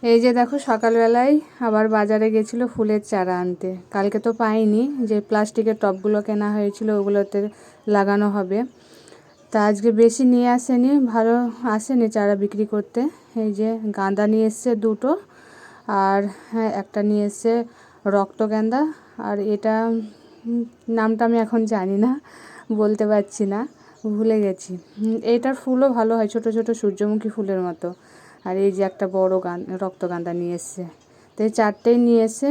এই যে দেখো সকালবেলায় আবার বাজারে গেছিলো ফুলের চারা আনতে। কালকে তো পাইনি, যে প্লাস্টিকের টবগুলো কেনা হয়েছিল ওগুলোতে লাগানো হবে। তা আজকে বেশি নিয়ে আসেনি, ভালো আসেনি চারা বিক্রি করতে। এই যে গাঁদা নিয়ে এসছে দুটো, আর হ্যাঁ একটা নিয়ে এসছে রক্তগেন্দা, আর এটা নামটা আমি এখন জানি না, বলতে পারছি না, ভুলে গেছি। এইটার ফুলও ভালো হয়, ছোট ছোট সূর্যমুখী ফুলের মতো। আর এই যে একটা বড় রক্তগাঁদা নিয়ে এসছে। তো এই চারটেই নিয়ে এসছে,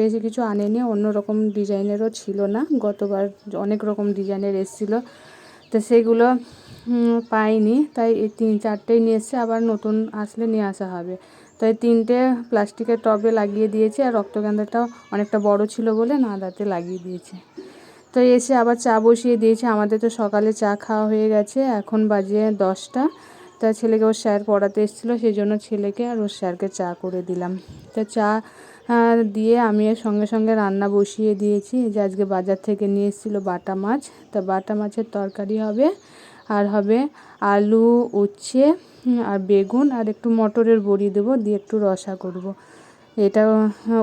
বেশি কিছু আনেনি। অন্য রকম ডিজাইনেরও ছিল না, গতবার অনেক রকম ডিজাইনের এসেছিলো, তো সেগুলো পাইনি, তাই এই চারটেই নিয়ে এসছে। আবার নতুন আসলে নিয়ে আসা হবে। তো এই তিনটে প্লাস্টিকের টবে লাগিয়ে দিয়েছি, আর রক্তগেন্ধাটাও অনেকটা বড় ছিল বলে নাদাতে লাগিয়ে দিয়েছি। তো এসে আবার চা বসিয়ে দিয়েছি। আমাদের তো সকালে চা খাওয়া হয়ে গেছে, এখন বাজে 10টা। তা ছেলেকে ওর স্যার পড়াতে এসেছিলো, সেই জন্য ছেলেকে আর ওর স্যারকে চা করে দিলাম। তো চা দিয়ে আমি সঙ্গে সঙ্গে রান্না বসিয়ে দিয়েছি। যে আজকে বাজার থেকে নিয়ে এসেছিলো বাটা মাছ, তা বাটা মাছের তরকারি হবে, আর হবে আলু, উচ্ছে আর বেগুন, আর একটু মটরের বড়ি দেবো, দিয়ে একটু রসা করব। এটা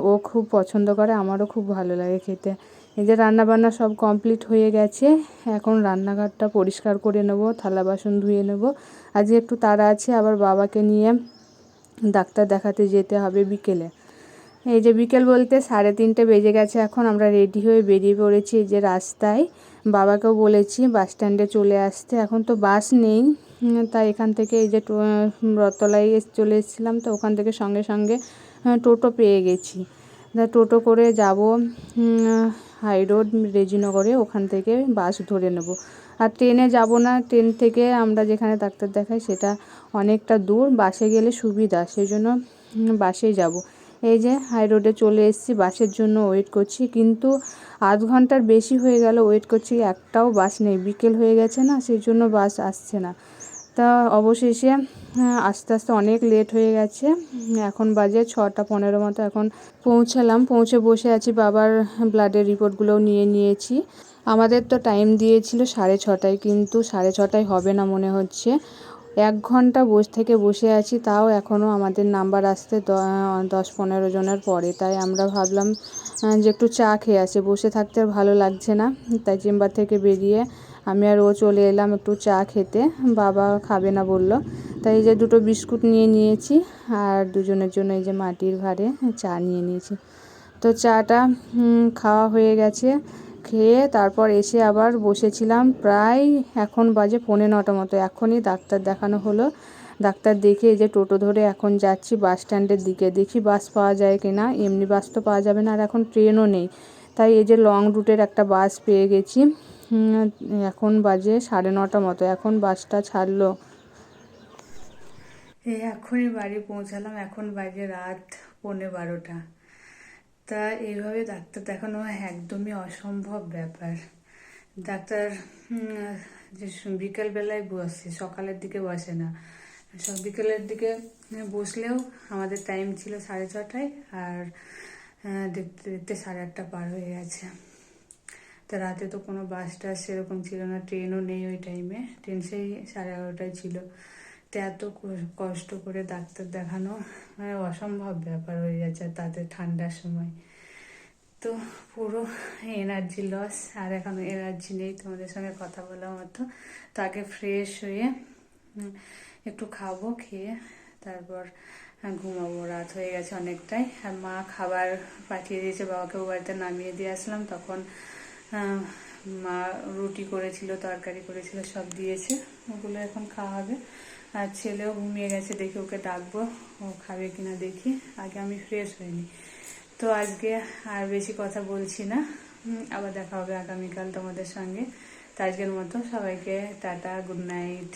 ও খুব পছন্দ করে, আমারও খুব ভালো লাগে খেতে। এই যে রান্নাবান্না সব কমপ্লিট হয়ে গেছে, এখন রান্নাঘরটা পরিষ্কার করে নেব, থালা বাসন ধুয়ে নেব। আজকে একটু তাড়া আছে, আবার বাবাকে নিয়ে ডাক্তার দেখাতে যেতে হবে বিকেলে। এই যে বিকেল বলতে 3:30 বেজে গেছে, এখন আমরা রেডি হয়ে বেরিয়ে পড়েছি। এই যে রাস্তায় বাবাকেও বলেছি বাস স্ট্যান্ডে চলে আসতে, এখন তো বাস নেই। তাই এখান থেকে এই যে রথতলায় চলে এসেছিলাম, তো ওখান থেকে সঙ্গে সঙ্গে টোটো পেয়ে গেছি। টোটো করে যাব হাই রোড রেজিনগরে, ওখান থেকে বাস ধরে নেব। আর ট্রেনে যাব না, ট্রেন থেকে আমরা যেখানে ডাক্তার দেখাই সেটা অনেকটা দূর, বাসে গেলে সুবিধা, সেই জন্য বাসেই যাব। এই যে হাই রোডে চলে এসেছি, বাসের জন্য ওয়েট করছি, কিন্তু আধ ঘন্টার বেশি হয়ে গেল ওয়েট করছি, একটাও বাস নেই। বিকেল হয়ে গেছে না, সেই জন্য বাস আসছে না। তা অবশেষে আস্তে আস্তে অনেক লেট হয়ে গেছে, এখন বাজে 6:15 মতো। এখন পৌঁছালাম, পৌঁছে বসে আছি। বাবার ব্লাডের রিপোর্টগুলোও নিয়ে নিয়েছি। আমাদের তো টাইম দিয়েছিল 6:30, কিন্তু 6:30 হবে না মনে হচ্ছে। 1 ঘন্টা বসে আছি, তাও এখনও আমাদের নাম্বার আসতে 10-15 জনের পরে। তাই আমরা ভাবলাম যে একটু চা খেয়ে আসি, বসে থাকতে আর ভালো লাগছে না। তাই চেম্বার থেকে বেরিয়ে আমি আর ও চলে এলাম একটু চা খেতে। বাবা খাবে না বলল, তাই এই যে 2টো বিস্কুট নিয়ে নিয়েছি, আর দুজনের জন্য এই যে মাটির ভাঁড়ে চা নিয়ে নিয়েছি। তো চাটা খাওয়া হয়ে গেছে, খেয়ে তারপর এসে আবার বসেছিলাম। প্রায় এখন বাজে 9:15 মতো, এখনই ডাক্তার দেখানো হলো। ডাক্তার দেখে এই যে টোটো ধরে এখন যাচ্ছি বাস স্ট্যান্ডের দিকে, দেখি বাস পাওয়া যায় কি না। এমনি বাস তো পাওয়া যাবে না, আর এখন ট্রেনও নেই। তাই এই যে লং রুটের একটা বাস পেয়ে গেছি। এখন বাজে 9:30 মতো, এখন বাসটা ছাড়লো। এই এখনই বাড়ি পৌঁছালাম, এখন বাজে রাত 11:15। তা এইভাবে ডাক্তার দেখানো একদমই অসম্ভব ব্যাপার। ডাক্তার যে বিকেলবেলায় বসে, সকালের দিকে বসে না। সব বিকেলের দিকে বসলেও আমাদের টাইম ছিল 6:30, আর দেখতে দেখতে 8:30 পার হয়ে গেছে। তা রাতে তো কোনো বাস টাস সেরকম ছিল না, ট্রেনও নেই ওই টাইমে, ট্রেন সেই 11:30 ছিল। তো এত কষ্ট করে ডাক্তার দেখানো মানে অসম্ভব ব্যাপার হয়ে যাচ্ছে, তাতে ঠান্ডার সময়। তো পুরো এনার্জি লস, আর এখন এনার্জি নেই তোমাদের সঙ্গে কথা বলার মতো। তো আগে ফ্রেশ হয়ে একটু খাবো, খেয়ে তারপর ঘুমাবো, রাত হয়ে গেছে অনেকটাই। আর মা খাবার পাঠিয়ে দিয়েছে, বাবাকেও বাড়িতে নামিয়ে দিয়ে আসলাম, তখন মা রুটি করেছিল, তরকারি করেছিল, সব দিয়েছে, ওগুলো এখন খাওয়া হবে। আর ছেলেও ঘুমিয়ে গেছে, দেখি ওকে ডাকবো, ও খাবে কিনা দেখি, আগে আমি ফ্রেশ হইনি। তো আজকে আর বেশি কথা বলছি না, আবার দেখা হবে আগামীকাল তোমাদের সঙ্গে। তো আজকের মতো সবাইকে টাটা, গুড নাইট।